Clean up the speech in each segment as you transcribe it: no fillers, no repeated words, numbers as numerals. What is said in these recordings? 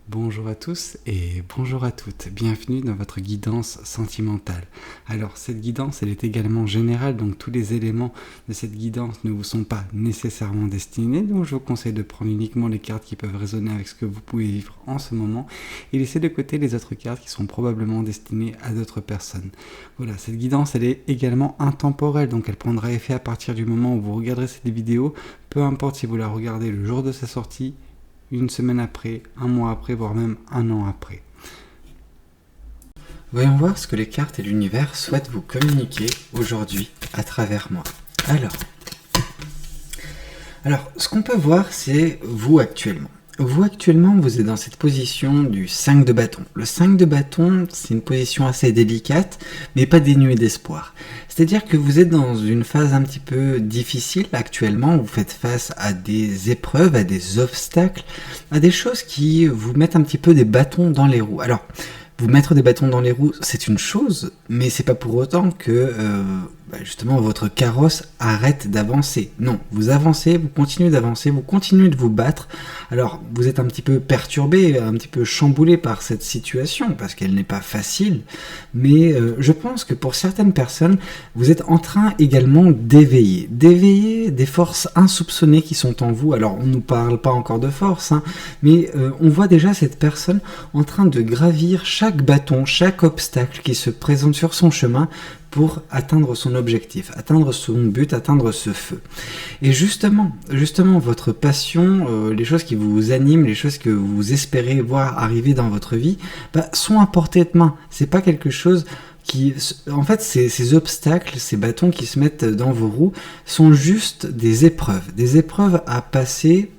Bonjour à tous et bonjour à toutes, bienvenue dans votre guidance sentimentale. Alors cette guidance elle est également générale, donc tous les éléments de cette guidance ne vous sont pas nécessairement destinés, donc je vous conseille de prendre uniquement les cartes qui peuvent résonner avec ce que vous pouvez vivre en ce moment et laisser de côté les autres cartes qui sont probablement destinées à d'autres personnes. Voilà, cette guidance elle est également intemporelle, donc elle prendra effet à partir du moment où vous regarderez cette vidéo, peu importe si vous la regardez le jour de sa sortie, une semaine après, un mois après, voire même un an après. Voyons voir ce que les cartes et l'univers souhaitent vous communiquer aujourd'hui à travers moi. Alors, ce qu'on peut voir, c'est vous actuellement. Vous actuellement, vous êtes dans cette position du 5 de bâton. Le 5 de bâton, c'est une position assez délicate, mais pas dénuée d'espoir. C'est-à-dire que vous êtes dans une phase un petit peu difficile actuellement, vous faites face à des épreuves, à des obstacles, à des choses qui vous mettent un petit peu des bâtons dans les roues. Alors, vous mettre des bâtons dans les roues, c'est une chose, mais c'est pas pour autant que justement votre carrosse arrête d'avancer. Non, vous avancez, vous continuez d'avancer, vous continuez de vous battre. Alors, vous êtes un petit peu perturbé, un petit peu chamboulé par cette situation, parce qu'elle n'est pas facile, mais je pense que pour certaines personnes, vous êtes en train également d'éveiller des forces insoupçonnées qui sont en vous. Alors, on ne nous parle pas encore de force, mais on voit déjà cette personne en train de gravir chaque bâton, chaque obstacle qui se présente sur son chemin pour atteindre son objectif, atteindre son but, atteindre ce feu. Et justement, votre passion, les choses qui vous animent, les choses que vous espérez voir arriver dans votre vie, sont à portée de main. C'est pas quelque chose qui, en fait, ces obstacles, ces bâtons qui se mettent dans vos roues, sont juste des épreuves à passer,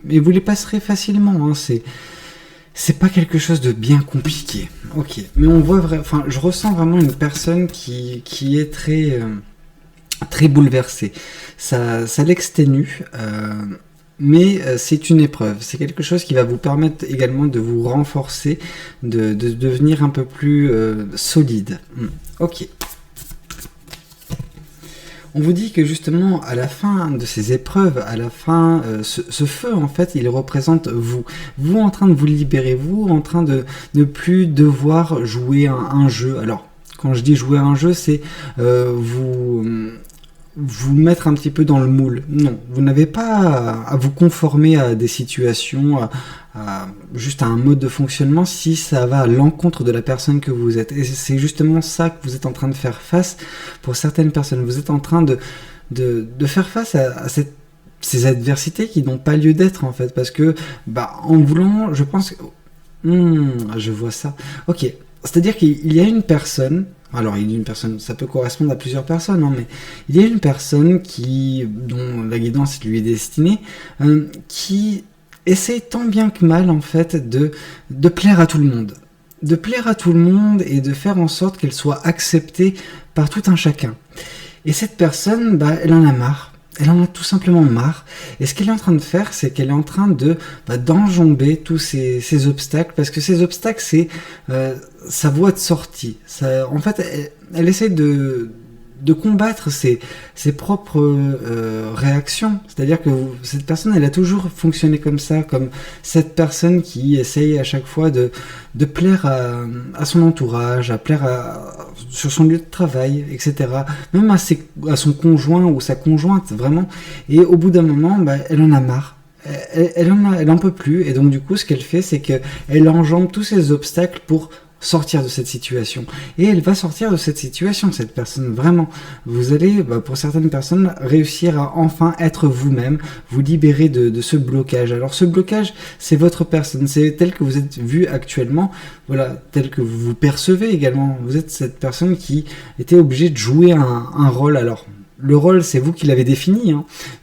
et vous les passerez facilement. C'est pas quelque chose de bien compliqué. Ok, mais on voit je ressens vraiment une personne qui est très bouleversée. Ça l'exténue, mais c'est une épreuve. C'est quelque chose qui va vous permettre également de vous renforcer, de devenir un peu plus solide. Ok. On vous dit que justement, à la fin de ces épreuves, à la fin, ce feu, en fait, il représente vous. Vous en train de vous libérer, vous en train de ne plus devoir jouer un jeu. Alors, quand je dis jouer un jeu, c'est vous mettre un petit peu dans le moule. Non, vous n'avez pas à vous conformer à des situations, juste à un mode de fonctionnement si ça va à l'encontre de la personne que vous êtes. Et c'est justement ça que vous êtes en train de faire face pour certaines personnes. Vous êtes en train de faire face à ces adversités qui n'ont pas lieu d'être en fait. Parce que, en voulant, je pense... je vois ça. Ok, c'est-à-dire qu'il y a une personne... Alors, il y a une personne, ça peut correspondre à plusieurs personnes, mais il y a une personne dont la guidance lui est destinée, qui essaie tant bien que mal, en fait, de plaire à tout le monde. De plaire à tout le monde et de faire en sorte qu'elle soit acceptée par tout un chacun. Et cette personne, elle en a marre. Elle en a tout simplement marre. Et ce qu'elle est en train de faire, c'est qu'elle est en train d'enjamber tous ces obstacles, parce que ces obstacles, c'est sa voie de sortie. En fait, elle essaie de combattre ses propres réactions. C'est-à-dire que cette personne, elle a toujours fonctionné comme ça, comme cette personne qui essaye à chaque fois de plaire à son entourage, à plaire sur son lieu de travail, etc. Même à son conjoint ou sa conjointe, vraiment. Et au bout d'un moment, elle en a marre. Elle en peut plus. Et donc, du coup, ce qu'elle fait, c'est qu'elle enjambe tous ces obstacles pour sortir de cette situation. Et elle va sortir de cette situation, cette personne, vraiment. Vous allez, pour certaines personnes, réussir à enfin être vous-même, vous libérer de ce blocage. Alors ce blocage, c'est votre personne, c'est tel que vous êtes vu actuellement, voilà, tel que vous vous percevez également. Vous êtes cette personne qui était obligée de jouer un rôle. Alors, le rôle, c'est vous qui l'avez défini,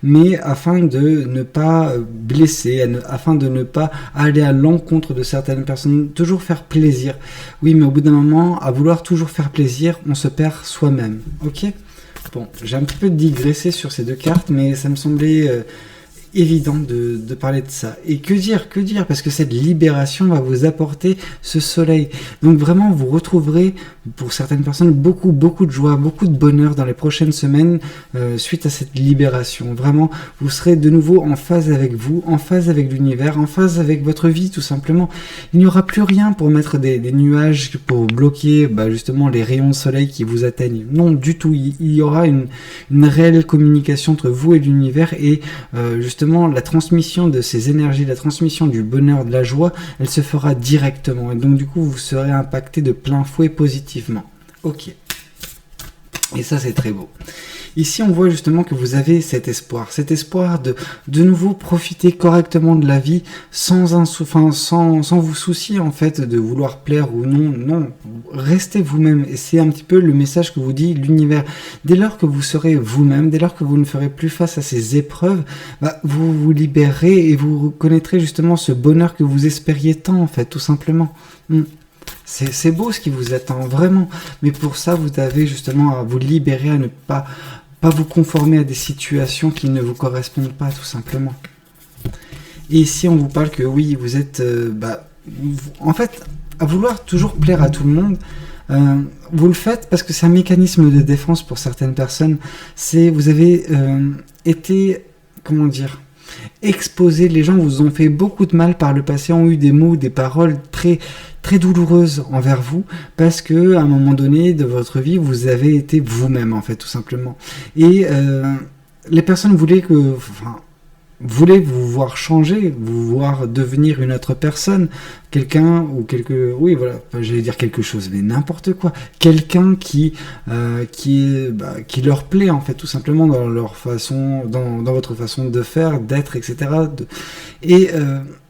mais afin de ne pas blesser, afin de ne pas aller à l'encontre de certaines personnes, toujours faire plaisir. Oui, mais au bout d'un moment, à vouloir toujours faire plaisir, on se perd soi-même. Ok ? Bon, j'ai un petit peu digressé sur ces deux cartes, mais ça me semblait évident de parler de ça. Et que dire, parce que cette libération va vous apporter ce soleil. Donc vraiment, vous retrouverez, pour certaines personnes, beaucoup de joie, beaucoup de bonheur dans les prochaines semaines suite à cette libération. Vraiment, vous serez de nouveau en phase avec vous, en phase avec l'univers, en phase avec votre vie, tout simplement. Il n'y aura plus rien pour mettre des nuages, pour bloquer justement les rayons de soleil qui vous atteignent. Non, du tout. Il y aura une réelle communication entre vous et l'univers, et justement la transmission de ces énergies, la transmission du bonheur, de la joie, elle se fera directement, et donc du coup vous serez impacté de plein fouet positivement. Ok, et ça c'est très beau. Ici, on voit justement que vous avez cet espoir de nouveau profiter correctement de la vie sans vous soucier en fait de vouloir plaire ou non. Non, restez vous-même, et c'est un petit peu le message que vous dit l'univers. Dès lors que vous serez vous-même, dès lors que vous ne ferez plus face à ces épreuves, vous vous libérerez et vous reconnaîtrez justement ce bonheur que vous espériez tant en fait, tout simplement. C'est beau ce qui vous attend, vraiment. Mais pour ça, vous avez justement à vous libérer, à ne pas vous conformer à des situations qui ne vous correspondent pas, tout simplement. Et ici, on vous parle que oui, vous êtes... en fait, à vouloir toujours plaire à tout le monde, vous le faites parce que c'est un mécanisme de défense pour certaines personnes. Vous avez été... Comment dire ? Exposé, les gens vous ont fait beaucoup de mal par le passé, ont eu des mots, des paroles très douloureuses envers vous, parce que à un moment donné de votre vie, vous avez été vous-même en fait, tout simplement. Et les personnes voulaient vous voir changer, vous voir devenir une autre personne, quelqu'un ou j'allais dire quelque chose, mais n'importe quoi, quelqu'un qui leur plaît en fait, tout simplement dans leur façon, dans votre façon de faire, d'être, etc. Et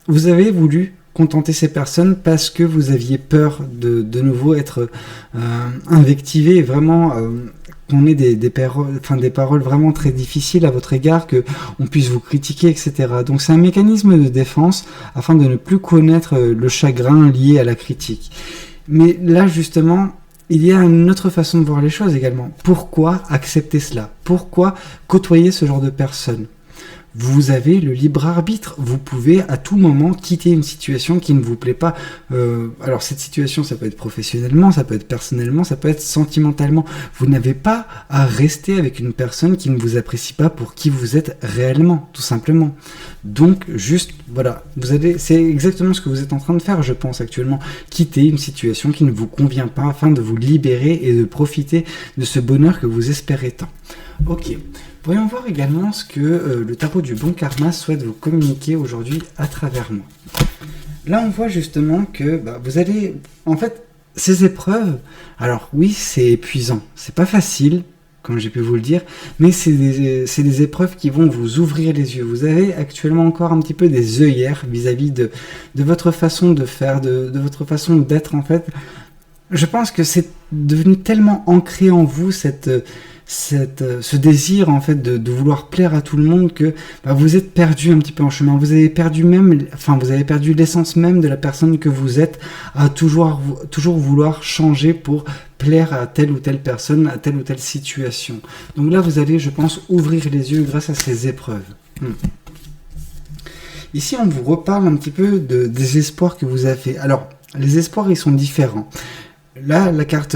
vous avez voulu contenter ces personnes parce que vous aviez peur de nouveau être invectivé, vraiment qu'on ait des paroles vraiment très difficiles à votre égard, que on puisse vous critiquer, etc. Donc c'est un mécanisme de défense afin de ne plus connaître le chagrin lié à la critique. Mais là justement, il y a une autre façon de voir les choses également. Pourquoi accepter cela ? Pourquoi côtoyer ce genre de personnes ? Vous avez le libre arbitre, vous pouvez à tout moment quitter une situation qui ne vous plaît pas. Alors cette situation, ça peut être professionnellement, ça peut être personnellement, ça peut être sentimentalement. Vous n'avez pas à rester avec une personne qui ne vous apprécie pas pour qui vous êtes réellement, tout simplement. Donc juste, voilà, c'est exactement ce que vous êtes en train de faire, je pense actuellement. Quitter une situation qui ne vous convient pas afin de vous libérer et de profiter de ce bonheur que vous espérez tant. Ok. Voyons voir également ce que le tarot du bon karma souhaite vous communiquer aujourd'hui à travers moi. Là, on voit justement que vous allez... En fait, ces épreuves, alors oui, c'est épuisant. C'est pas facile, comme j'ai pu vous le dire, mais c'est des épreuves qui vont vous ouvrir les yeux. Vous avez actuellement encore un petit peu des œillères vis-à-vis de votre façon de faire, de votre façon d'être, en fait. Je pense que c'est devenu tellement ancré en vous, ce désir en fait de vouloir plaire à tout le monde, que vous êtes perdu un petit peu en chemin. Vous avez perdu l'essence même de la personne que vous êtes, à toujours vouloir changer pour plaire à telle ou telle personne, à telle ou telle situation. Donc là, vous allez, je pense, ouvrir les yeux grâce à ces épreuves. Ici, on vous reparle un petit peu des espoirs que vous avez fait. Alors, les espoirs, ils sont différents. Là, la carte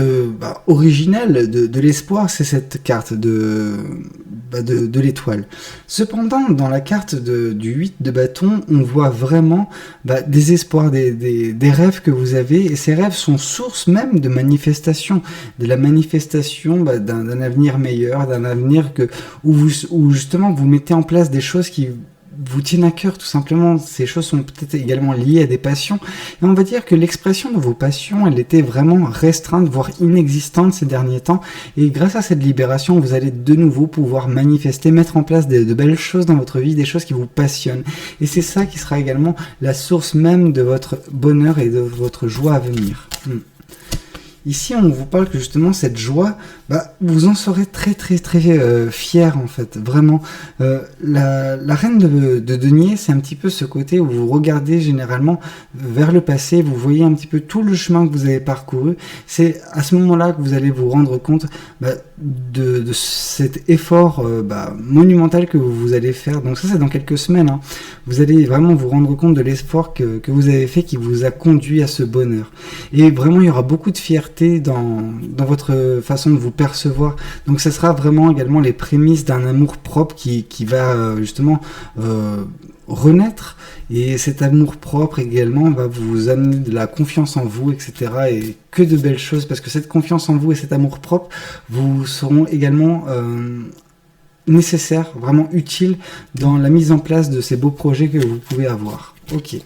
originelle de l'espoir, c'est cette carte de l'étoile. Cependant, dans la carte du 8 de bâton, on voit vraiment des espoirs, des rêves que vous avez, et ces rêves sont source même de manifestation, de la manifestation d'un avenir meilleur, d'un avenir où justement vous mettez en place des choses qui vous tiennent à cœur, tout simplement. Ces choses sont peut-être également liées à des passions, et on va dire que l'expression de vos passions, elle était vraiment restreinte, voire inexistante ces derniers temps, et grâce à cette libération, vous allez de nouveau pouvoir manifester, mettre en place de belles choses dans votre vie, des choses qui vous passionnent, et c'est ça qui sera également la source même de votre bonheur et de votre joie à venir. Ici, on vous parle que justement cette joie, vous en serez très fiers en fait, vraiment. La reine de denier, c'est un petit peu ce côté où vous regardez généralement vers le passé, vous voyez un petit peu tout le chemin que vous avez parcouru. C'est à ce moment-là que vous allez vous rendre compte de cet effort monumental que vous allez faire. Donc ça, c'est dans quelques semaines. Hein. Vous allez vraiment vous rendre compte de l'effort que vous avez fait qui vous a conduit à ce bonheur. Et vraiment, il y aura beaucoup de fierté dans votre façon de vous percevoir. Donc ça sera vraiment également les prémices d'un amour propre qui va justement renaître. Et cet amour propre également va vous amener de la confiance en vous, etc. Et que de belles choses, parce que cette confiance en vous et cet amour propre vous seront également nécessaires, vraiment utiles dans la mise en place de ces beaux projets que vous pouvez avoir. Ok.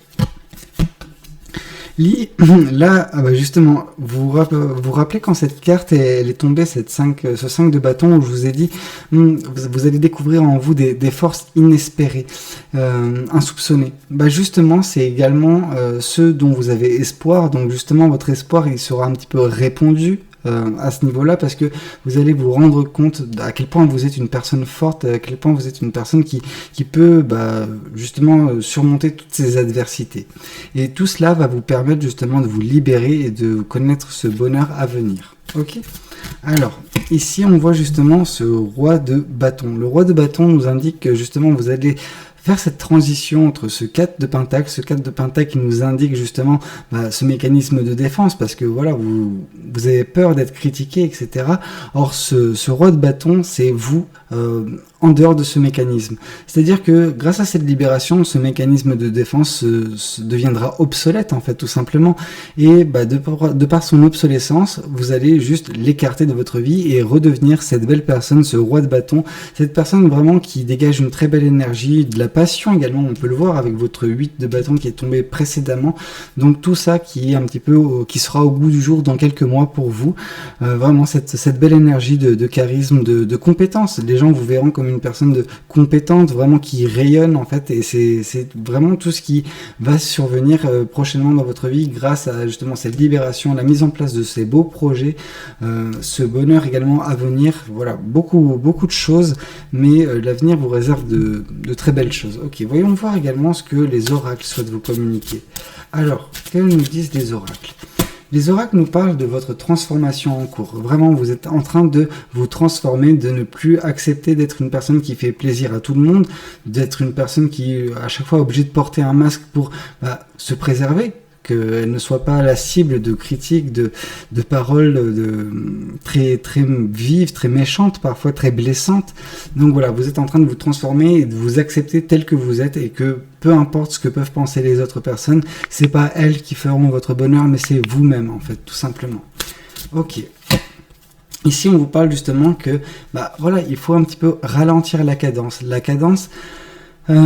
Là, justement, vous rappelez quand cette carte elle est tombée, ce 5 de bâton, où je vous ai dit, vous allez découvrir en vous des forces inespérées, insoupçonnées. Justement, c'est également ceux dont vous avez espoir. Donc justement, votre espoir, il sera un petit peu répondu à ce niveau-là, parce que vous allez vous rendre compte à quel point vous êtes une personne forte, à quel point vous êtes une personne qui peut justement surmonter toutes ces adversités. Et tout cela va vous permettre justement de vous libérer et de connaître ce bonheur à venir. Ok ? Alors, ici on voit justement ce roi de bâton. Le roi de bâton nous indique que justement vous allez faire cette transition entre ce 4 de pentacle qui nous indique justement ce mécanisme de défense, parce que voilà, vous avez peur d'être critiqué, etc. Or, ce roi de bâton, c'est vous en dehors de ce mécanisme. C'est-à-dire que grâce à cette libération, ce mécanisme de défense deviendra obsolète, en fait, tout simplement. Et de par son obsolescence, vous allez juste l'écarter de votre vie et redevenir cette belle personne, ce roi de bâton, cette personne vraiment qui dégage une très belle énergie, de la passion également, on peut le voir avec votre 8 de bâton qui est tombé précédemment. Donc tout ça qui est un petit peu, qui sera au goût du jour dans quelques mois pour vous. Vraiment cette belle énergie de charisme, de compétence. Les gens vous verront comme une personne de compétente, vraiment qui rayonne en fait, et c'est vraiment tout ce qui va survenir prochainement dans votre vie grâce à justement cette libération, la mise en place de ces beaux projets, ce bonheur également à venir. Voilà, beaucoup de choses, mais l'avenir vous réserve de très belles choses. Ok, voyons voir également ce que les oracles souhaitent vous communiquer. Alors, que nous disent les oracles ? Les oracles nous parlent de votre transformation en cours. Vraiment, vous êtes en train de vous transformer, de ne plus accepter d'être une personne qui fait plaisir à tout le monde, d'être une personne qui est à chaque fois obligée de porter un masque pour se préserver, qu'elle ne soit pas la cible de critiques, de paroles très vives, très méchantes, parfois très blessantes. Donc voilà, vous êtes en train de vous transformer et de vous accepter tel que vous êtes, et que peu importe ce que peuvent penser les autres personnes, c'est pas elles qui feront votre bonheur, mais c'est vous-même en fait, tout simplement. Ok. Ici, on vous parle justement que, voilà, il faut un petit peu ralentir la cadence. La cadence,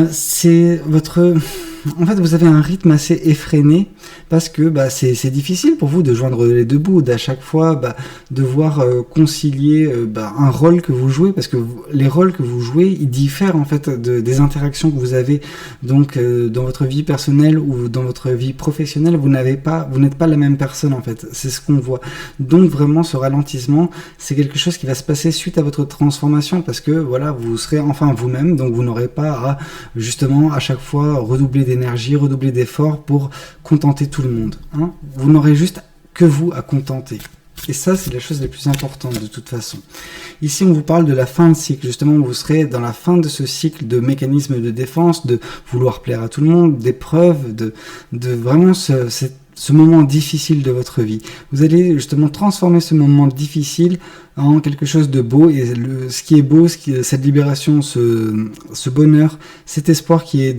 c'est votre... En fait, vous avez un rythme assez effréné, parce que c'est difficile pour vous de joindre les deux bouts, d'à chaque fois devoir concilier un rôle que vous jouez, parce que les rôles que vous jouez, ils diffèrent en fait des interactions que vous avez. Donc dans votre vie personnelle ou dans votre vie professionnelle, vous n'êtes pas la même personne en fait. C'est ce qu'on voit. Donc vraiment, ce ralentissement, c'est quelque chose qui va se passer suite à votre transformation, parce que voilà, vous serez enfin vous-même, donc vous n'aurez pas à justement à chaque fois redoubler d'énergie, redoubler d'efforts pour contenter tout le monde. Hein. Vous n'aurez juste que vous à contenter. Et ça, c'est la chose la plus importante de toute façon. Ici, on vous parle de la fin de cycle. Justement, vous serez dans la fin de ce cycle de mécanismes de défense, de vouloir plaire à tout le monde, d'épreuves, de vraiment ce moment difficile de votre vie. Vous allez justement transformer ce moment difficile en quelque chose de beau, et ce qui est beau, cette libération, ce bonheur, cet espoir qui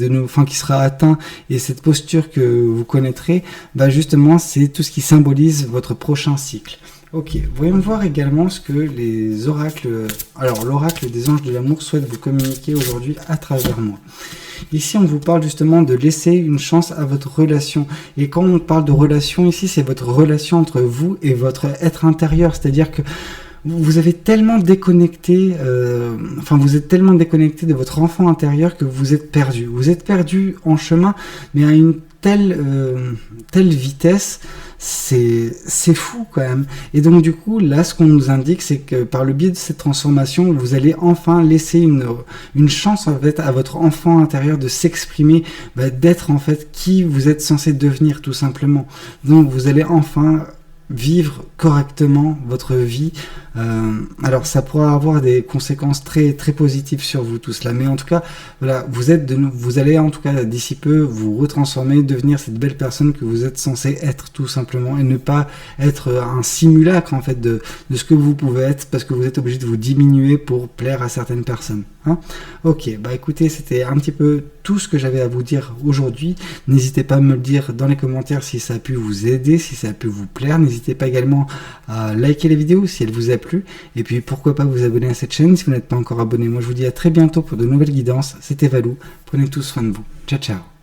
sera atteint, et cette posture que vous connaîtrez, justement, c'est tout ce qui symbolise votre prochain cycle. Ok, voyons voir également ce que les oracles, alors l'oracle des anges de l'amour souhaite vous communiquer aujourd'hui à travers moi. Ici, on vous parle justement de laisser une chance à votre relation. Et quand on parle de relation ici, c'est votre relation entre vous et votre être intérieur. C'est-à-dire que vous avez tellement déconnecté, vous êtes tellement déconnecté de votre enfant intérieur que vous êtes perdu. Vous êtes perdu en chemin, mais à une telle vitesse, c'est fou quand même. Et donc du coup, là, ce qu'on nous indique, c'est que par le biais de cette transformation, vous allez enfin laisser une chance en fait à votre enfant intérieur de s'exprimer, d'être en fait qui vous êtes censé devenir tout simplement. Donc vous allez enfin vivre correctement votre vie Alors ça pourra avoir des conséquences très très positives sur vous tout cela, mais en tout cas voilà, vous allez en tout cas d'ici peu vous retransformer, devenir cette belle personne que vous êtes censé être tout simplement, et ne pas être un simulacre en fait de ce que vous pouvez être, parce que vous êtes obligé de vous diminuer pour plaire à certaines personnes, hein. Ok, bah écoutez, c'était un petit peu tout ce que j'avais à vous dire aujourd'hui. N'hésitez pas à me le dire dans les commentaires si ça a pu vous aider, si ça a pu vous plaire. N'hésitez pas également à liker les vidéos si elles vous a plu, et puis pourquoi pas vous abonner à cette chaîne si vous n'êtes pas encore abonné. Moi je vous dis à très bientôt pour de nouvelles guidances. C'était Valou, prenez tous soin de vous. Ciao ciao.